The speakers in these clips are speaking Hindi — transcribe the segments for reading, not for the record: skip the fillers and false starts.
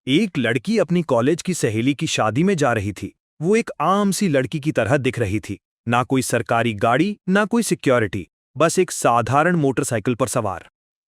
एक लड़की अपनी कॉलेज की सहेली की शादी में जा रही थी। वो एक आम सी लड़की की तरह दिख रही थी। ना कोई सरकारी गाड़ी, ना कोई सिक्योरिटी, बस एक साधारण मोटरसाइकिल पर सवार।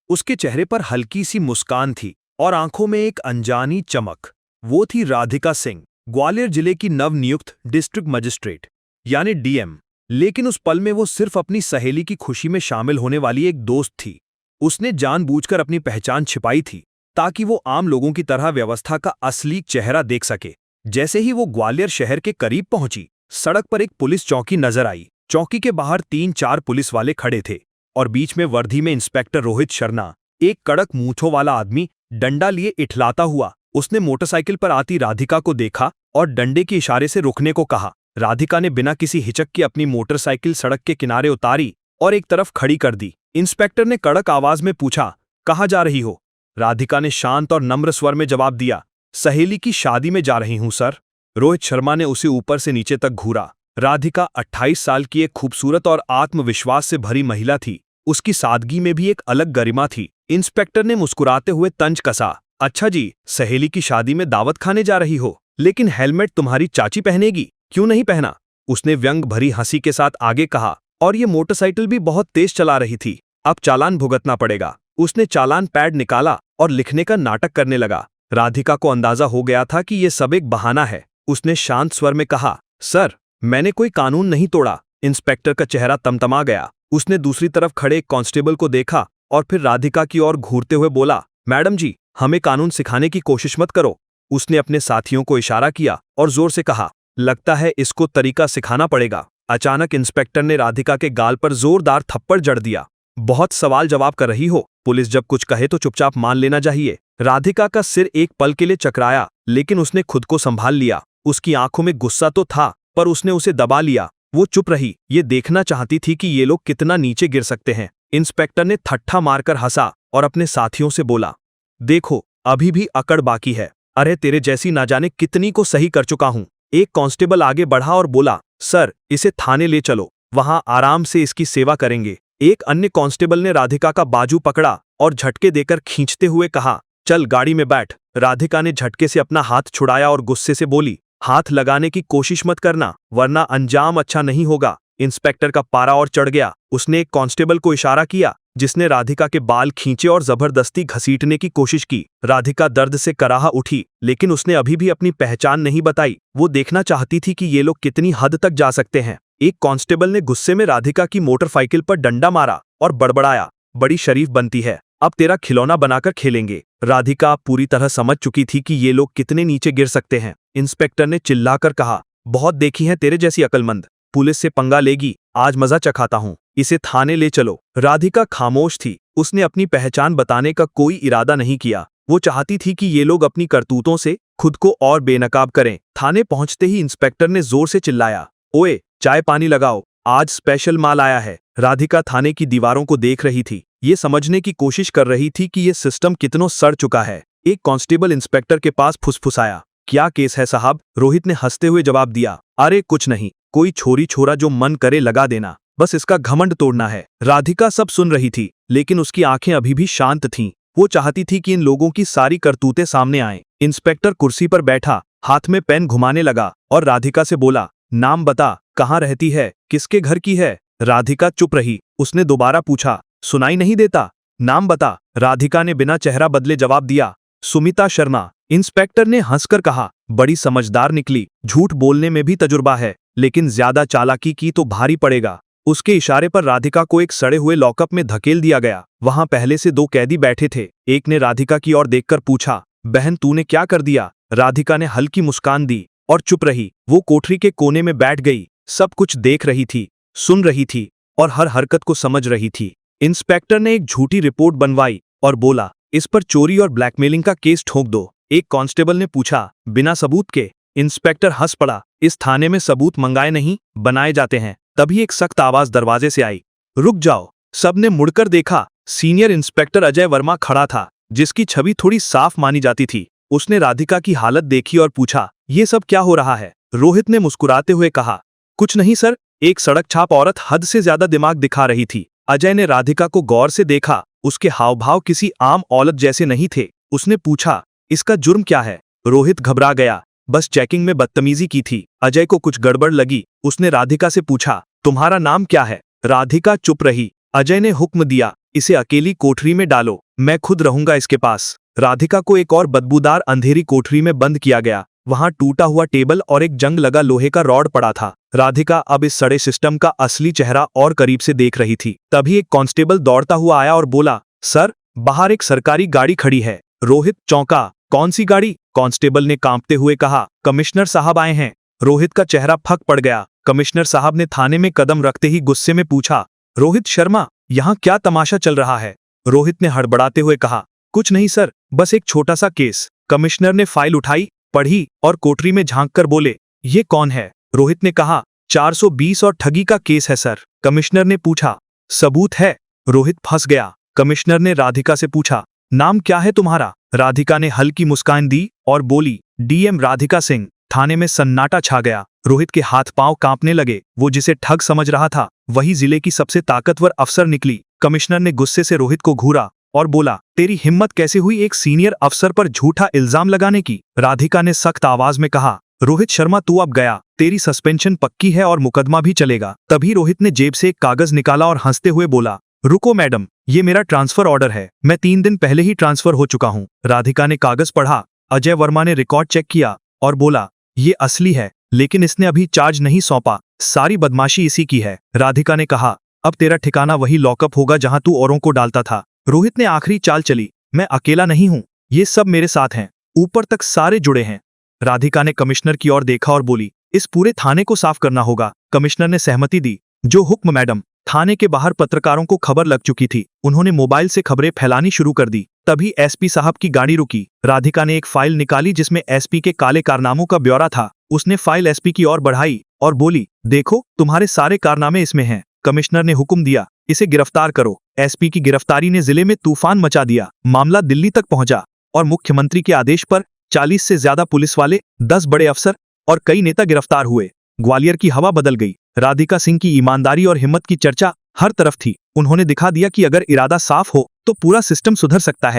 उसके चेहरे पर हल्की सी मुस्कान थी और आंखों में एक अनजानी चमक। वो थी राधिका सिंह, ग्वालियर जिले की नवनियुक्त डिस्ट्रिक्ट मजिस्ट्रेट यानी डीएम। लेकिन उस पल में वो सिर्फ अपनी सहेली की खुशी में शामिल होने वाली एक दोस्त थी। उसने जानबूझकर अपनी पहचान छिपाई थी ताकि वो आम लोगों की तरह व्यवस्था का असली चेहरा देख सके। जैसे ही वो ग्वालियर शहर के करीब पहुंची, सड़क पर एक पुलिस चौकी नजर आई। चौकी के बाहर 3-4 पुलिस वाले खड़े थे और बीच में वर्दी में इंस्पेक्टर रोहित शर्मा, एक कड़क मूंछों वाला आदमी, डंडा लिए इठलाता हुआ। उसने मोटरसाइकिल पर आती राधिका को देखा और डंडे के इशारे से रुकने को कहा। राधिका ने बिना किसी हिचक के अपनी मोटरसाइकिल सड़क के किनारे उतारी और एक तरफ खड़ी कर दी। इंस्पेक्टर ने कड़क आवाज में पूछा, कहाँ जा रही हो? राधिका ने शांत और नम्र स्वर में जवाब दिया, सहेली की शादी में जा रही हूं सर। रोहित शर्मा ने उसे ऊपर से नीचे तक घूरा। राधिका 28 साल की एक खूबसूरत और आत्मविश्वास से भरी महिला थी। उसकी सादगी में भी एक अलग गरिमा थी। इंस्पेक्टर ने मुस्कुराते हुए तंज कसा, अच्छा जी, सहेली की शादी में दावत खाने जा रही हो, लेकिन हेलमेट तुम्हारी चाची पहनेगी, क्यों नहीं पहना? उसने व्यंग भरी हंसी के साथ आगे कहा, और ये मोटरसाइकिल भी बहुत तेज चला रही थी, अब चालान भुगतना पड़ेगा। उसने चालान पैड निकाला और लिखने का नाटक करने लगा। राधिका को अंदाजा हो गया था कि यह सब एक बहाना है। उसने शांत स्वर में कहा, सर, मैंने कोई कानून नहीं तोड़ा। इंस्पेक्टर का चेहरा तमतमा गया। उसने दूसरी तरफ खड़े एक कांस्टेबल को देखा और फिर राधिका की ओर घूरते हुए बोला, मैडम जी, हमें कानून सिखाने की कोशिश मत करो। उसने अपने साथियों को इशारा किया और जोर से कहा, लगता है इसको तरीका सिखाना पड़ेगा। अचानक इंस्पेक्टर ने राधिका के गाल पर जोरदार थप्पड़ जड़ दिया। बहुत सवाल जवाब कर रही हो, पुलिस जब कुछ कहे तो चुपचाप मान लेना चाहिए। राधिका का सिर एक पल के लिए चकराया, लेकिन उसने खुद को संभाल लिया। उसकी आंखों में गुस्सा तो था, पर उसने उसे दबा लिया। वो चुप रही, ये देखना चाहती थी कि ये लोग कितना नीचे गिर सकते हैं। इंस्पेक्टर ने ठट्ठा मारकर हंसा और अपने साथियों से बोला, देखो, अभी भी अकड़ बाकी है। अरे तेरे जैसी ना जाने कितनी को सही कर चुका हूं। एक कांस्टेबल आगे बढ़ा और बोला, सर, इसे थाने ले चलो, वहां आराम से इसकी सेवा करेंगे। एक अन्य कांस्टेबल ने राधिका का बाजू पकड़ा और झटके देकर खींचते हुए कहा, चल गाड़ी में बैठ। राधिका ने झटके से अपना हाथ छुड़ाया और गुस्से से बोली, हाथ लगाने की कोशिश मत करना, वरना अंजाम अच्छा नहीं होगा। इंस्पेक्टर का पारा और चढ़ गया। उसने एक कांस्टेबल को इशारा किया, जिसने राधिका के बाल खींचे और जबरदस्ती घसीटने की कोशिश की। राधिका दर्द से कराह उठी, लेकिन उसने अभी भी अपनी पहचान नहीं बताई। वो देखना चाहती थी कि ये लोग कितनी हद तक जा सकते हैं। एक कांस्टेबल ने गुस्से में राधिका की मोटरसाइकिल पर डंडा मारा और बड़बड़ाया, बड़ी शरीफ बनती है, अब तेरा खिलौना बनाकर खेलेंगे। राधिका पूरी तरह समझ चुकी थी कि ये लोग कितने नीचे गिर सकते हैं। इंस्पेक्टर ने चिल्लाकर कहा, बहुत देखी है तेरे जैसी अकलमंद, पुलिस से पंगा लेगी, आज मजा चखाता हूं, इसे थाने ले चलो। राधिका खामोश थी। उसने अपनी पहचान बताने का कोई इरादा नहीं किया। वो चाहती थी कि ये लोग अपनी करतूतों से खुद को और बेनकाब करें। थाने पहुंचते ही इंस्पेक्टर ने जोर से चिल्लाया, ओए, चाय पानी लगाओ, आज स्पेशल माल आया है। राधिका थाने की दीवारों को देख रही थी, ये समझने की कोशिश कर रही थी कि ये सिस्टम कितनों सड़ चुका है। एक कांस्टेबल इंस्पेक्टर के पास फुसफुसाया, क्या केस है साहब? रोहित ने हंसते हुए जवाब दिया, अरे कुछ नहीं, कोई छोरी छोरा जो मन करे लगा देना, बस इसका घमंड तोड़ना है। राधिका सब सुन रही थी, लेकिन उसकी आंखें अभी भी शांत थीं। वो चाहती थी कि इन लोगों की सारी करतूतें सामने आएं। इंस्पेक्टर कुर्सी पर बैठा, हाथ में पेन घुमाने लगा और राधिका से बोला, नाम बता, कहाँ रहती है, किसके घर की है? राधिका चुप रही। उसने दोबारा पूछा, सुनाई नहीं देता? नाम बता। राधिका ने बिना चेहरा बदले जवाब दिया, सुमिता शर्मा। इंस्पेक्टर ने हंसकर कहा, बड़ी समझदार निकली, झूठ बोलने में भी तजुर्बा है, लेकिन ज्यादा चालाकी की तो भारी पड़ेगा। उसके इशारे पर राधिका को एक सड़े हुए लॉकअप में धकेल दिया गया। वहां पहले से 2 कैदी बैठे थे। एक ने राधिका की ओर देखकर पूछा, बहन तूने क्या कर दिया? राधिका ने हल्की मुस्कान दी और चुप रही। वो कोठरी के कोने में बैठ गई, सब कुछ देख रही थी, सुन रही थी और हर हरकत को समझ रही थी। इंस्पेक्टर ने एक झूठी रिपोर्ट बनवाई और बोला, इस पर चोरी और ब्लैकमेलिंग का केस ठोक दो। एक कांस्टेबल ने पूछा, बिना सबूत के? इंस्पेक्टर हंस पड़ा, इस थाने में सबूत मंगाए नहीं, बनाए जाते हैं। तभी एक सख्त आवाज दरवाजे से आई, रुक जाओ। सबने मुड़कर देखा। सीनियर इंस्पेक्टर अजय वर्मा खड़ा था, जिसकी छवि थोड़ी साफ मानी जाती थी। उसने राधिका की हालत देखी और पूछा, ये सब क्या हो रहा है? रोहित ने मुस्कुराते हुए कहा, कुछ नहीं सर, एक सड़क छाप औरत हद से ज्यादा दिमाग दिखा रही थी। अजय ने राधिका को गौर से देखा। उसके हाव भाव किसी आम औरत जैसे नहीं थे। उसने पूछा, इसका जुर्म क्या है? रोहित घबरा गया। बस चेकिंग में बदतमीजी की थी। अजय को कुछ गड़बड़ लगी। उसने राधिका से पूछा, तुम्हारा नाम क्या है? राधिका चुप रही। अजय ने हुक्म दिया, इसे अकेली कोठरी में डालो, मैं खुद रहूंगा इसके पास। राधिका को एक और बदबूदार अंधेरी कोठरी में बंद किया गया। वहां टूटा हुआ टेबल और एक जंग लगा लोहे का रॉड पड़ा था। राधिका अब इस सड़े सिस्टम का असली चेहरा और करीब से देख रही थी। तभी एक कांस्टेबल दौड़ता हुआ आया और बोला, सर, बाहर एक सरकारी गाड़ी खड़ी है। रोहित चौंका। कौन सी गाड़ी? कांस्टेबल ने कांपते हुए कहा, कमिश्नर साहब आए हैं। रोहित का चेहरा फक पड़ गया। कमिश्नर साहब ने थाने में कदम रखते ही गुस्से में पूछा, रोहित शर्मा, यहाँ क्या तमाशा चल रहा है? रोहित ने हड़बड़ाते हुए कहा, कुछ नहीं सर, बस एक छोटा सा केस। कमिश्नर ने फाइल उठाई, पढ़ी और कोठरी में झांक कर बोले, ये कौन है? रोहित ने कहा, 420 और ठगी का केस है सर। कमिश्नर ने पूछा, सबूत है? रोहित फंस गया। कमिश्नर ने राधिका से पूछा, नाम क्या है तुम्हारा? राधिका ने हल्की मुस्कान दी और बोली, डीएम राधिका सिंह। थाने में सन्नाटा छा गया। रोहित के हाथ पांव कांपने लगे। वो जिसे ठग समझ रहा था वही जिले की सबसे ताकतवर अफसर निकली। कमिश्नर ने गुस्से से रोहित को घूरा और बोला, तेरी हिम्मत कैसे हुई एक सीनियर अफसर पर झूठा इल्जाम लगाने की? राधिका ने सख्त आवाज में कहा, रोहित शर्मा, तू अब गया, तेरी सस्पेंशन पक्की है और मुकदमा भी चलेगा। तभी रोहित ने जेब से एक कागज निकाला और हंसते हुए बोला, रुको मैडम, ये मेरा ट्रांसफर ऑर्डर है, मैं 3 दिन पहले ही ट्रांसफर हो चुका हूँ। राधिका ने कागज पढ़ा। अजय वर्मा ने रिकॉर्ड चेक किया और बोला, ये असली है, लेकिन इसने अभी चार्ज नहीं सौंपा, सारी बदमाशी इसी की है। राधिका ने कहा, अब तेरा ठिकाना वही लॉकअप होगा जहां तू औरों को डालता था। रोहित ने आखिरी चाल चली, मैं अकेला नहीं हूं, ये सब मेरे साथ हैं, ऊपर तक सारे जुड़े हैं। राधिका ने कमिश्नर की ओर देखा और बोली, इस पूरे थाने को साफ करना होगा। कमिश्नर ने सहमति दी। जो हुक्म मैडम। थाने के बाहर पत्रकारों को खबर लग चुकी थी। उन्होंने मोबाइल से खबरें फैलानी शुरू कर दी। तभी एसपी साहब की गाड़ी रुकी। राधिका ने एक फाइल निकाली जिसमें एसपी के काले कारनामों का ब्यौरा था। उसने फाइल एसपी की ओर बढ़ाई और बोली, देखो, तुम्हारे सारे कारनामे इसमें हैं। कमिश्नर ने हुक्म दिया, इसे गिरफ्तार करो। एसपी की गिरफ्तारी ने जिले में तूफान मचा दिया। मामला दिल्ली तक पहुंचा और मुख्यमंत्री के आदेश पर 40 से ज्यादा पुलिस वाले, 10 बड़े अफसर और कई नेता गिरफ्तार हुए। ग्वालियर की हवा बदल गई। राधिका सिंह की ईमानदारी और हिम्मत की चर्चा हर तरफ थी। उन्होंने दिखा दिया कि अगर इरादा साफ हो तो पूरा सिस्टम सुधर सकता है।